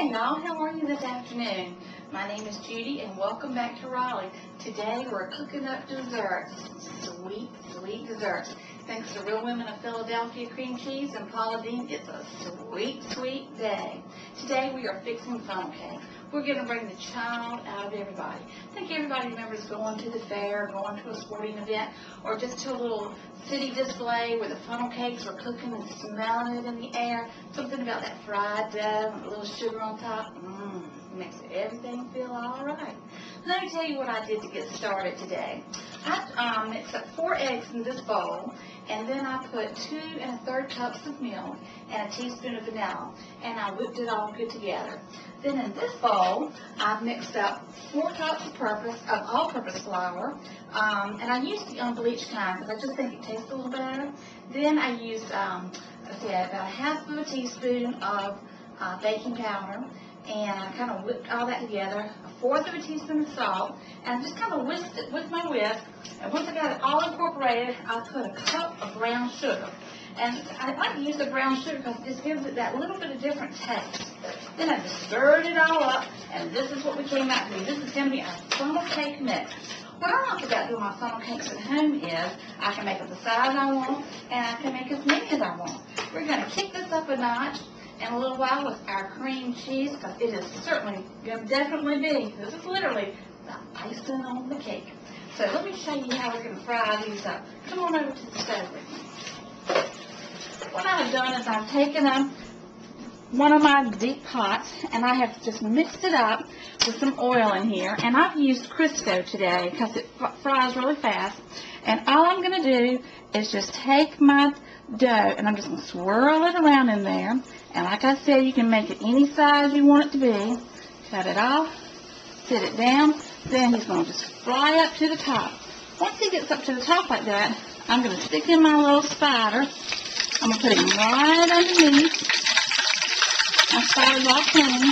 Hi y'all, how are you this afternoon? My name is Judy and welcome back to Raleigh. Today we're cooking up desserts, sweet, sweet desserts. Thanks to Real Women of Philadelphia cream cheese and Paula Deen, it's a sweet, sweet day. Today we are fixing funnel cake. We're going to bring the child out of everybody. I think everybody remembers going to the fair, going to a sporting event, or just to a little city display where the funnel cakes were cooking and smelling it in the air. Something about that fried dough and a little sugar on top. Makes everything feel all right. Let me tell you what I did to get started today. I mixed up 4 eggs in this bowl, and then I put 2 1/3 cups of milk and a teaspoon of vanilla, and I whipped it all good together. Then in this bowl, I've mixed up 4 cups of all-purpose flour, and I used the unbleached kind because I just think it tastes a little better. Then I used, about a half of a teaspoon of baking powder, and I kind of whipped all that together, 1/4 of a teaspoon of salt, and just kind of whisked it with my whisk. And once I got it all incorporated, I put a cup of brown sugar. And I like to use the brown sugar because it just gives it that little bit of different taste. Then I just stirred it all up, and this is what we came out to be. This is going to be our funnel cake mix. What I like about doing my funnel cakes at home is I can make it the size I want, and I can make as many as I want. We're going to kick this up a notch in a little while with our cream cheese, because it is certainly going to definitely be, this is literally the icing on the cake. So let me show you how we're going to fry these up. Come on over to the stove with me. What I've done is I've taken one of my deep pots, and I have just mixed it up with some oil in here, and I've used Crisco today because it fries really fast. And all I'm going to do is just take my dough, and I'm just going to swirl it around in there. And like I said, you can make it any size you want it to be. Cut it off, sit it down, then he's going to just fly up to the top. Once he gets up to the top like that, I'm going to stick in my little spider. I'm going to put him right underneath. My spider's all clean.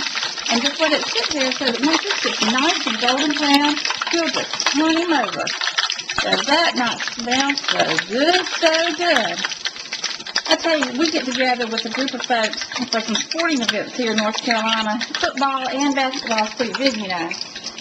And just let it sit there so that once it gets nice and golden brown, you'll just turn him over. Does that not smell so good, so good? I tell you, we get together with a group of folks for some sporting events here in North Carolina. Football and basketball is pretty big, you know.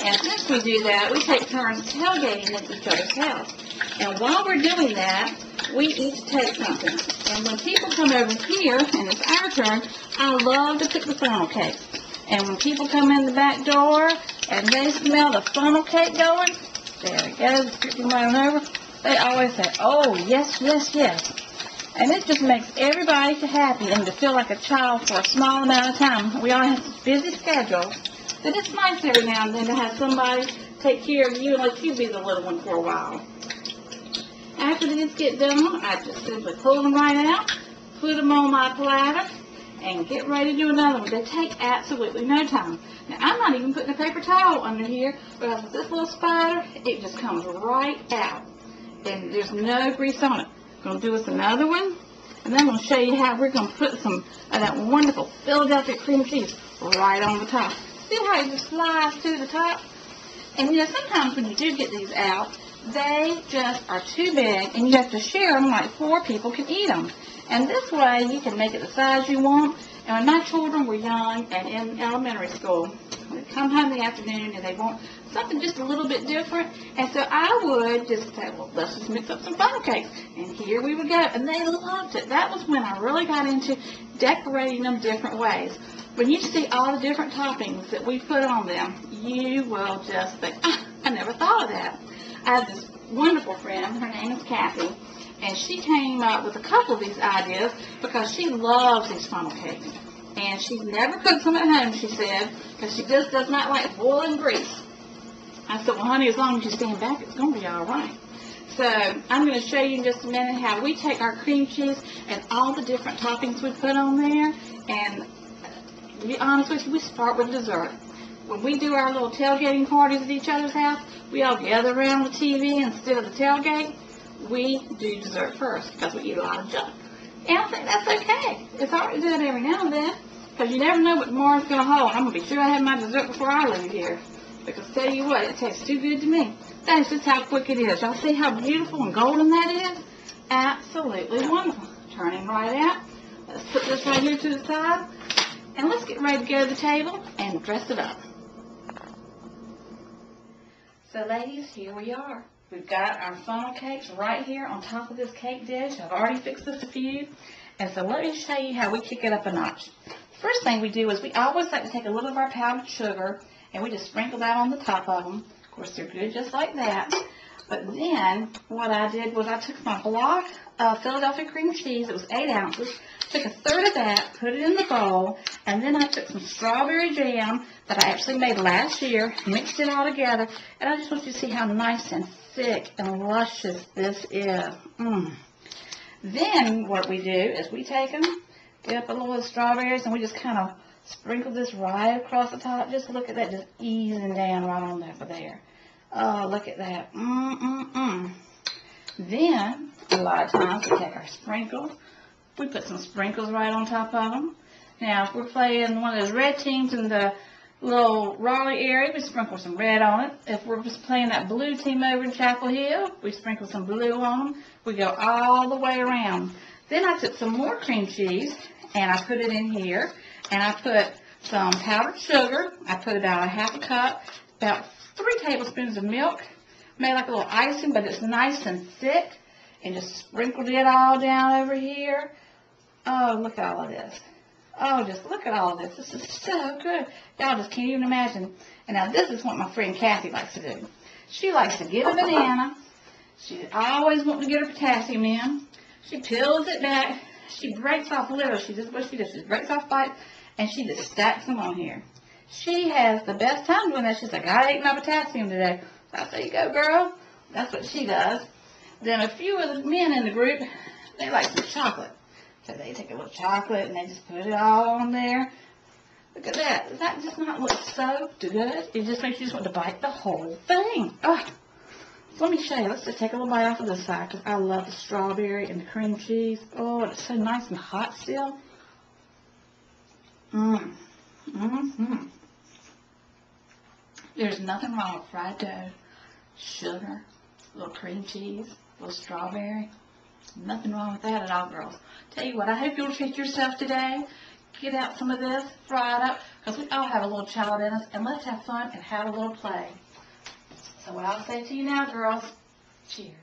And since we do that, we take turns tailgating at each other's house. And while we're doing that, we each take something. And when people come over here, and it's our turn, I love to cook the funnel cakes. And when people come in the back door and they smell the funnel cake going, there it goes, skipping right on over, they always say, oh, yes, yes, yes. And it just makes everybody happy and to feel like a child for a small amount of time. We all have such busy schedules that it's nice every now and then to have somebody take care of you and let you be the little one for a while. After these get done, I just simply pull them right out, put them on my platter, and get ready to do another one. They take absolutely no time. Now, I'm not even putting a paper towel under here because with this little spider, it just comes right out. And there's no grease on it. I'm going to do us another one, and then I'm going to show you how we're going to put some of that wonderful Philadelphia cream cheese right on the top. See how it just slides to the top? And you know, sometimes when you do get these out, they just are too big, and you have to share them like 4 people can eat them. And this way, you can make it the size you want. And when my children were young and in elementary school, they come home in the afternoon and they want something just a little bit different. And so I would just say, well, let's just mix up some funnel cakes. And here we would go. And they loved it. That was when I really got into decorating them different ways. When you see all the different toppings that we put on them, you will just think, I never thought of that. I have this wonderful friend. Her name is Kathy. And she came up with a couple of these ideas because she loves these funnel cakes. And she never cooks them at home, she said, because she just does not like boiling grease. I said, well, honey, as long as you stand back, it's going to be all right. So I'm going to show you in just a minute how we take our cream cheese and all the different toppings we put on there. And to be honest with you, we start with dessert. When we do our little tailgating parties at each other's house, we all gather around the TV instead of the tailgate. We do dessert first because we eat a lot of junk. And I think that's okay. It's all right to do it every now and then because you never know what tomorrow's going to hold. I'm going to be sure I have my dessert before I leave here. Because tell you what, it tastes too good to me. That's just how quick it is. Y'all see how beautiful and golden that is? Absolutely wonderful. Turning right out. Let's put this right here to the side. And let's get ready to go to the table and dress it up. So ladies, here we are. We've got our funnel cakes right here on top of this cake dish. I've already fixed this a few. And so let me show you how we kick it up a notch. First thing we do is we always like to take a little of our powdered sugar and we just sprinkle that on the top of them. Of course, they're good just like that. But then what I did was I took my block of Philadelphia cream cheese. It was 8 ounces. Took a third of that, put it in the bowl, and then I took some strawberry jam that I actually made last year, mixed it all together, and I just want you to see how nice and thick and luscious this is. Then what we do is we take them, get up a little of the strawberries, and we just kind of sprinkle this right across the top. Just look at that, just easing down right on top of there. Oh, look at that. Then, a lot of times, we take our sprinkles. We put some sprinkles right on top of them. Now, if we're playing one of those red teams in the little Raleigh area, we sprinkle some red on it. If we're just playing that blue team over in Chapel Hill, we sprinkle some blue on them. We go all the way around. Then I took some more cream cheese, and I put it in here. And I put some powdered sugar. I put about a half a cup, about 3 tablespoons of milk. Made like a little icing, but it's nice and thick. And just sprinkled it all down over here. Oh, look at all of this. Oh, just look at all of this. This is so good. Y'all just can't even imagine. And now this is what my friend Kathy likes to do. She likes to get a banana. She always wants to get her potassium in. She peels it back. She breaks off little. She just what she does. She breaks off bites, and she just stacks them on here. She has the best time doing that. She's like, I ate my potassium today. So I say, you go, girl. That's what she does. Then a few of the men in the group, they like some chocolate. So they take a little chocolate and they just put it all on there. Look at that. Does that just not look so good? It just makes you just want to bite the whole thing. Oh, so let me show you. Let's just take a little bite off of this side because I love the strawberry and the cream cheese. Oh, it's so nice and hot still. There's nothing wrong with fried dough, sugar, a little cream cheese, a little strawberry. Nothing wrong with that at all, girls. Tell you what, I hope you'll treat yourself today. Get out some of this, fry it up, because we all have a little child in us, and let's have fun and have a little play. So what I'll say to you now, girls, cheers.